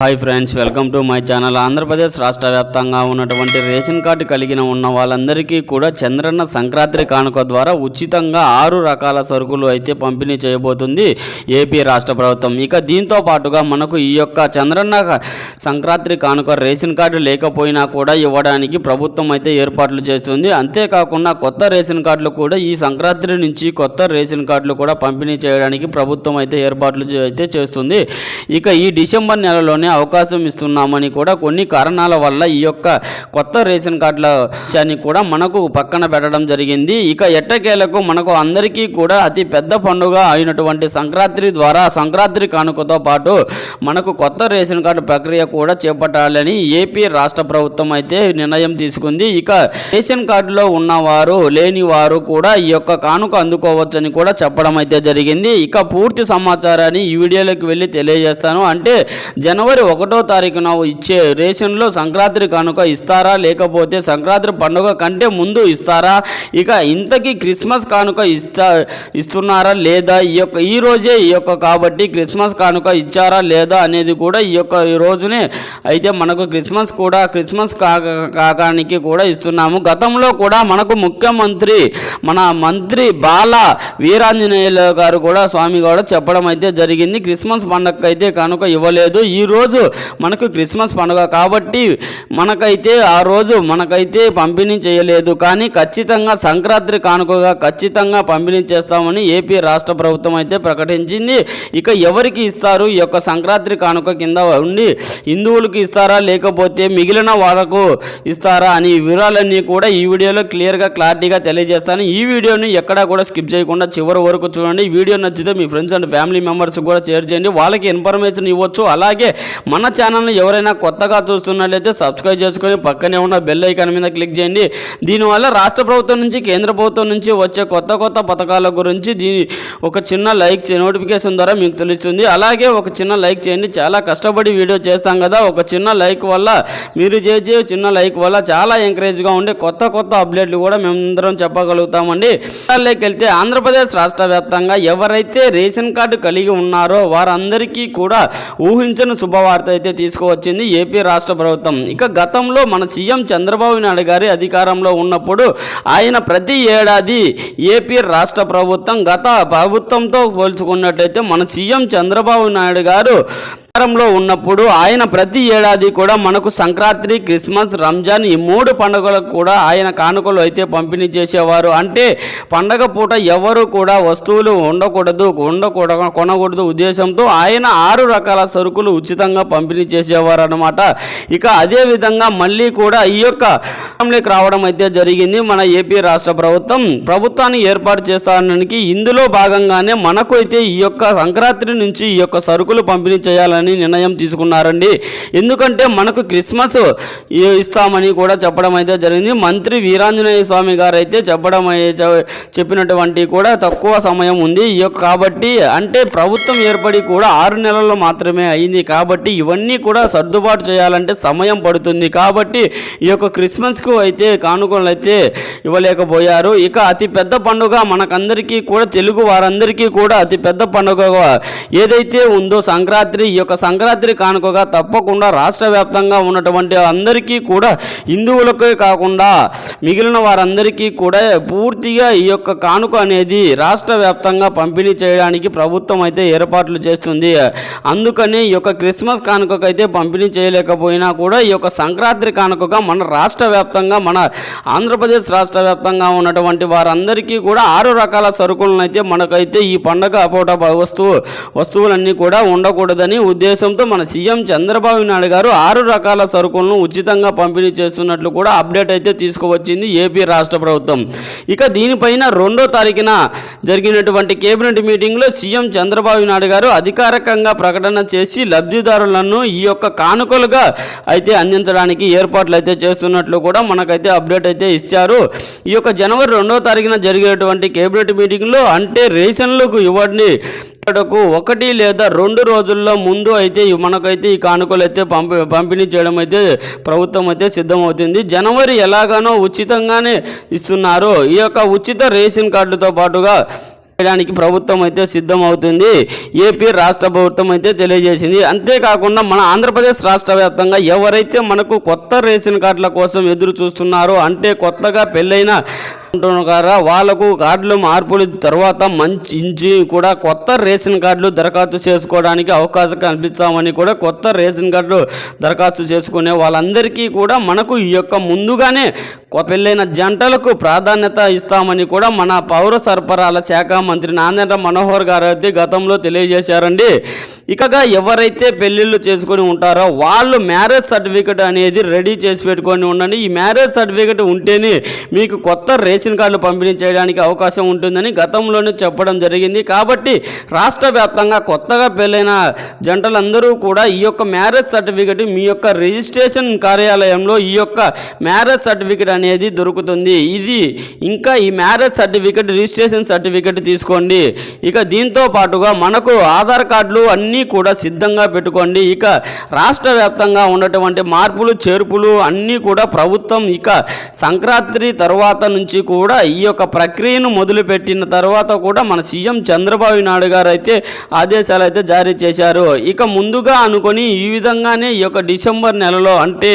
Hi friends, welcome to my channel. Andhra Pradesh రాష్ట్ర వ్యాప్తంగా ఉన్నటువంటి రేషన్ కార్డు కలిగిన ఉన్న వాళ్ళందరికీ కూడా చంద్రన్న సంక్రాంతి కానుక ద్వారా ఉచితంగా 6 రకాల సరుకులు అయితే పంపిణీ చేయబోతుంది ఏపీ రాష్ట్ర ప్రభుత్వం. ఇక దీంతో పాటుగా మనకు ఈ యొక్క చంద్రన్న సంక్రాంతి కానుక రేషన్ కార్డు లేకపోయినా కూడా ఇవ్వడానికి ప్రభుత్వం అయితే ఏర్పాట్లు చేస్తుంది. అంతేకాకుండా కొత్త రేషన్ కార్డులు కూడా ఈ సంక్రాంతి నుంచి కొత్త రేషన్ కార్డులు కూడా పంపిణీ చేయడానికి ప్రభుత్వం అయితే ఏర్పాట్లు అయితే చేస్తుంది. ఇక ఈ డిసెంబర్ నెలలోనే అవకాశం ఇస్తున్నామని కూడా కొన్ని కారణాల వల్ల ఈ యొక్క కొత్త రేషన్ కార్డుల విషయాన్ని కూడా మనకు పక్కన పెట్టడం జరిగింది. ఇక ఎట్టకేలకు మనకు అందరికీ కూడా అతి పెద్ద పండుగ అయినటువంటి సంక్రాంతి ద్వారా సంక్రాంతి కానుకతో పాటు మనకు కొత్త రేషన్ కార్డు ప్రక్రియ కూడా చేపట్టాలని ఏపీ రాష్ట్ర ప్రభుత్వం అయితే నిర్ణయం తీసుకుంది. ఇక రేషన్ కార్డులో ఉన్నవారు లేని వారు కూడా ఈ యొక్క కానుక అందుకోవచ్చని కూడా చెప్పడం అయితే జరిగింది. ఇక పూర్తి సమాచారాన్ని ఈ వీడియోలోకి వెళ్ళి తెలియజేస్తాను. అంటే జనవరి 1వ తారీఖున ఇచ్చే రేషన్లో సంక్రాంతి కానుక ఇస్తారా, లేకపోతే సంక్రాంతి పండుగ కంటే ముందు ఇస్తారా, ఇక ఇంతకీ క్రిస్మస్ కానుక ఇస్తున్నారా లేదా, ఈ రోజే కాబట్టి క్రిస్మస్ కానుక ఇచ్చారా లేదా అనేది కూడా ఈ రోజునే అయితే మనకు క్రిస్మస్ కాకానికి కూడా ఇస్తున్నాము. గతంలో కూడా మనకు ముఖ్యమంత్రి మన మంత్రి బాల వీరాంజనేయులు గారు కూడా స్వామి కూడా చెప్పడం అయితే జరిగింది. క్రిస్మస్ పండుగ అయితే కానుక ఇవ్వలేదు, ఈ రోజు మనకు క్రిస్మస్ పండుగ కాబట్టి మనకైతే ఆ రోజు మనకైతే పంపిణీ చేయలేదు, కానీ ఖచ్చితంగా సంక్రాంతి కానుకగా ఖచ్చితంగా పంపిణీ చేస్తామని ఏపీ రాష్ట్ర ప్రభుత్వం అయితే ప్రకటించింది. ఇక ఎవరికి ఇస్తారు ఈ యొక్క సంక్రాంతి కానుక కింద ఉండి హిందువులకు ఇస్తారా లేకపోతే మిగిలిన వాళ్ళకు ఇస్తారా అని వివరాలన్నీ కూడా ఈ వీడియోలో క్లారిటీగా తెలియజేస్తాను. ఈ వీడియోని ఎక్కడా కూడా స్కిప్ చేయకుండా చివరి వరకు చూడండి. ఈ వీడియో నచ్చితే మీ ఫ్రెండ్స్ అండ్ ఫ్యామిలీ మెంబర్స్ కూడా షేర్ చేయండి, వాళ్ళకి ఇన్ఫర్మేషన్ ఇవ్వచ్చు. అలాగే మన ఛానల్ని ఎవరైనా కొత్తగా చూస్తున్నట్లయితే సబ్స్క్రైబ్ చేసుకొని పక్కనే ఉన్న బెల్ ఐకాన్ మీద క్లిక్ చేయండి. దీనివల్ల రాష్ట్ర ప్రభుత్వం నుంచి కేంద్ర ప్రభుత్వం నుంచి వచ్చే కొత్త పథకాల గురించి ఒక చిన్న లైక్ నోటిఫికేషన్ ద్వారా మీకు తెలుస్తుంది. అలాగే ఒక చిన్న లైక్ చేయండి, చాలా కష్టపడి వీడియో చేస్తాం కదా, ఒక చిన్న లైక్ వల్ల మీరు చేసే చిన్న లైక్ వల్ల చాలా ఎంకరేజ్గా ఉండే కొత్త అప్డేట్లు కూడా మేమందరం చెప్పగలుగుతామండి. వాళ్ళకి వెళ్తే ఆంధ్రప్రదేశ్ రాష్ట్ర వ్యాప్తంగా ఎవరైతే రేషన్ కార్డు కలిగి ఉన్నారో వారందరికీ కూడా ఊహించని శుభవార్త అయితే తీసుకువచ్చింది ఏపీ రాష్ట్ర ప్రభుత్వం. ఇక గతంలో మన సీఎం చంద్రబాబు నాయుడు గారి అధికారంలో ఉన్నప్పుడు ఆయన ప్రతి ఏడాది ఏపీ రాష్ట్ర ప్రభుత్వం గత ప్రభుత్వంతో పోల్చుకున్నట్లయితే మన సీఎం చంద్రబాబు నాయుడు గారు లో ఉన్నప్పుడు ఆయన ప్రతి ఏడాది కూడా మనకు సంక్రాంతి, క్రిస్మస్, రంజాన్ ఈ 3 పండుగలకు కూడా ఆయన కానుకలు అయితే పంపిణీ చేసేవారు. అంటే పండగ పూట ఎవరు కూడా వస్తువులు కొనకూడదు ఉద్దేశంతో ఆయన 6 రకాల సరుకులు ఉచితంగా పంపిణీ చేసేవారు అన్నమాట. ఇక అదే విధంగా మళ్ళీ కూడా ఈ యొక్క రావడం అయితే జరిగింది మన ఏపీ రాష్ట్ర ప్రభుత్వాన్ని ఏర్పాటు చేస్తానికి. ఇందులో భాగంగానే మనకు అయితే ఈ యొక్క సంక్రాంతి నుంచి ఈ యొక్క సరుకులు పంపిణీ చేయాలని నిర్ణయం తీసుకున్నారండి. ఎందుకంటే మనకు క్రిస్మస్ ఇస్తామని కూడా చెప్పడం అయితే జరిగింది. మంత్రి వీరాంజనేయ స్వామి గారు అయితే చెప్పినటువంటి కూడా తక్కువ సమయం ఉంది కాబట్టి, అంటే ప్రభుత్వం ఏర్పడి కూడా 6 నెలల్లో మాత్రమే అయింది కాబట్టి ఇవన్నీ కూడా సర్దుబాటు చేయాలంటే సమయం పడుతుంది. కాబట్టి ఈ యొక్క క్రిస్మస్కు అయితే కానుకలు అయితే ఇవ్వలేకపోయారు. ఇక అతి పెద్ద పండుగ మనకందరికీ కూడా తెలుగు వారందరికీ కూడా అతి పెద్ద పండుగ ఏదైతే ఉందో సంక్రాంతి, ఈ యొక్క సంక్రాంతి కానుకగా తప్పకుండా రాష్ట్ర వ్యాప్తంగా ఉన్నటువంటి అందరికీ కూడా హిందువులకే కాకుండా మిగిలిన వారందరికీ కూడా పూర్తిగా ఈ యొక్క కానుక అనేది రాష్ట్ర వ్యాప్తంగా పంపిణీ చేయడానికి ప్రభుత్వం అయితే ఏర్పాట్లు చేస్తుంది. అందుకని ఈ యొక్క క్రిస్మస్ కానుకకైతే పంపిణీ చేయలేకపోయినా కూడా ఈ యొక్క సంక్రాంతి కానుకగా మన రాష్ట్ర వ్యాప్తంగా మన ఆంధ్రప్రదేశ్ రాష్ట్ర వ్యాప్తంగా ఉన్నటువంటి వారందరికీ కూడా 6 రకాల సరుకులను అయితే మనకైతే ఈ పండగ అపోట వస్తువులన్నీ కూడా ఉండకూడదని ఉద్దేశంతో మన సీఎం చంద్రబాబు నాయుడు గారు 6 రకాల సరుకులను ఉచితంగా పంపిణీ చేస్తున్నట్లు కూడా అప్డేట్ అయితే తీసుకువచ్చింది ఏపీ రాష్ట్ర ప్రభుత్వం. ఇక దీనిపైన 2వ తారీఖున జరిగినటువంటి కేబినెట్ మీటింగ్లో సీఎం చంద్రబాబు నాయుడు గారు అధికారికంగా ప్రకటన చేసి లబ్ధిదారులను ఈ యొక్క కానుకలుగా అయితే అందించడానికి ఏర్పాట్లు అయితే చేస్తున్నట్లు కూడా మనకైతే అప్డేట్ అయితే ఇచ్చారు. ఈ యొక్క జనవరి 2వ తారీఖున జరిగేటువంటి కేబినెట్ మీటింగ్లో అంటే రేషన్లకు ఇవ్వండి 1 లేదా 2 రోజుల్లో ముందు అయితే మనకైతే ఈ కానుకలు అయితే పంపిణీ చేయడం అయితే ప్రభుత్వం అయితే సిద్ధమవుతుంది. జనవరి ఎలాగానో ఉచితంగానే ఇస్తున్నారు. ఈ యొక్క ఉచిత రేషన్ కార్డుతో పాటుగా చేయడానికి ప్రభుత్వం అయితే సిద్ధం అవుతుంది ఏపీ రాష్ట్ర ప్రభుత్వం అయితే తెలియజేసింది. అంతేకాకుండా మన ఆంధ్రప్రదేశ్ రాష్ట్ర వ్యాప్తంగా ఎవరైతే మనకు కొత్త రేషన్ కార్డుల కోసం ఎదురు చూస్తున్నారో, అంటే కొత్తగా పెళ్ళైన వాళ్ళకు కార్డులు మార్పుల తర్వాత మంచి కూడా కొత్త రేషన్ కార్డులు దరఖాస్తు చేసుకోవడానికి అవకాశం కల్పిస్తామని కూడా కొత్త రేషన్ కార్డులు దరఖాస్తు చేసుకునే వాళ్ళందరికీ కూడా మనకు ఈ యొక్క ముందుగానే పెళ్ళైన జంటలకు ప్రాధాన్యత ఇస్తామని కూడా మన పౌర సరఫరాల శాఖ మంత్రి నాదెండ్ల మనోహర్ గారు అయితే గతంలో తెలియజేశారండి. ఇకగా ఎవరైతే పెళ్ళిళ్ళు చేసుకొని ఉంటారో వాళ్ళు మ్యారేజ్ సర్టిఫికెట్ అనేది రెడీ చేసి పెట్టుకొని ఉండండి. ఈ మ్యారేజ్ సర్టిఫికెట్ ఉంటేనే మీకు కొత్త రేషన్ కార్డులు పంపిణీ చేయడానికి అవకాశం ఉంటుందని గతంలోనే చెప్పడం జరిగింది. కాబట్టి రాష్ట్ర వ్యాప్తంగా కొత్తగా పెళ్ళైన జంటలందరూ కూడా ఈ యొక్క మ్యారేజ్ సర్టిఫికెట్ మీ యొక్క రిజిస్ట్రేషన్ కార్యాలయంలో ఈ యొక్క మ్యారేజ్ సర్టిఫికెట్ అనేది దొరుకుతుంది. ఇది ఇంకా ఈ మ్యారేజ్ సర్టిఫికెట్ రిజిస్ట్రేషన్ సర్టిఫికెట్ తీసుకోండి. ఇక దీంతో పాటుగా మనకు ఆధార్ కార్డులు అన్నీ కూడా సిద్ధంగా పెట్టుకోండి. ఇక రాష్ట్ర వ్యాప్తంగా ఉన్నటువంటి మార్పులు చేర్పులు అన్నీ కూడా ప్రభుత్వం ఇక సంక్రాంతి తర్వాత నుంచి కూడా ఈ యొక్క ప్రక్రియను మొదలుపెట్టిన తర్వాత కూడా మన సీఎం చంద్రబాబు నాయుడు గారు అయితే ఆదేశాలు అయితే జారీ చేశారు. ఇక ముందుగా అనుకొని ఈ విధంగానే ఈ యొక్క డిసెంబర్ నెలలో, అంటే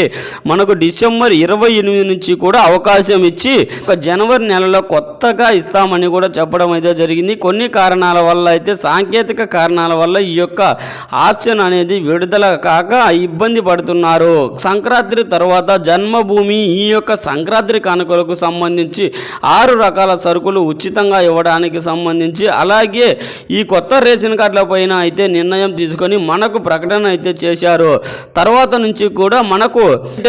మనకు డిసెంబర్ 28 నుంచి కూడా అవకాశం ఇచ్చి ఒక జనవరి నెలలో కొత్తగా ఇస్తామని కూడా చెప్పడం అయితే జరిగింది. కొన్ని కారణాల వల్ల అయితే సాంకేతిక కారణాల వల్ల ఈ యొక్క ఆప్షన్ అనేది విడుదల కాక ఇబ్బంది పడుతున్నారు. సంక్రాంతి తర్వాత జన్మభూమి ఈ యొక్క సంక్రాంతి కానుకలకు సంబంధించి 6 రకాల సరుకులు ఉచితంగా ఇవ్వడానికి సంబంధించి, అలాగే ఈ కొత్త రేషన్ కార్డుల పైన అయితే నిర్ణయం తీసుకొని మనకు ప్రకటన అయితే చేశారు. తర్వాత నుంచి కూడా మనకు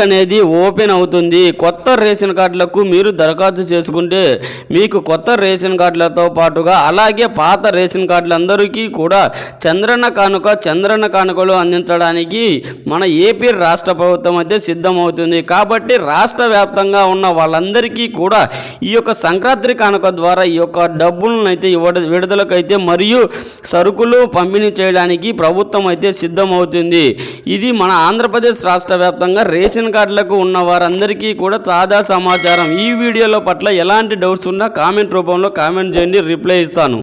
అనేది ఓపెన్ అవుతుంది. కొత్త రేషన్ కార్డులకు మీరు దరఖాస్తు చేసుకుంటే మీకు కొత్త రేషన్ కార్డులతో పాటుగా అలాగే పాత రేషన్ కార్డులందరికీ కూడా చంద్రన్న కానుకలు అందించడానికి మన ఏపీ రాష్ట్ర ప్రభుత్వం అయితే సిద్ధమవుతుంది. కాబట్టి రాష్ట్ర వ్యాప్తంగా ఉన్న వాళ్ళందరికీ కూడా ఈ యొక్క సంక్రాంతి కానుక ద్వారా ఈ యొక్క డబ్బులను అయితే విడుదలకైతే మరియు సరుకులు పంపిణీ చేయడానికి ప్రభుత్వం అయితే సిద్ధమవుతుంది. ఇది మన ఆంధ్రప్రదేశ్ రాష్ట్ర వ్యాప్తంగా రేషన్ కార్డులకు ఉన్న వారందరికీ కూడా తాజా సమాచారం. ఈ వీడియోలో పట్ల ఎలాంటి డౌట్స్ ఉన్నా కామెంట్ రూపంలో కామెంట్ చేయండి, రిప్లై ఇస్తాను.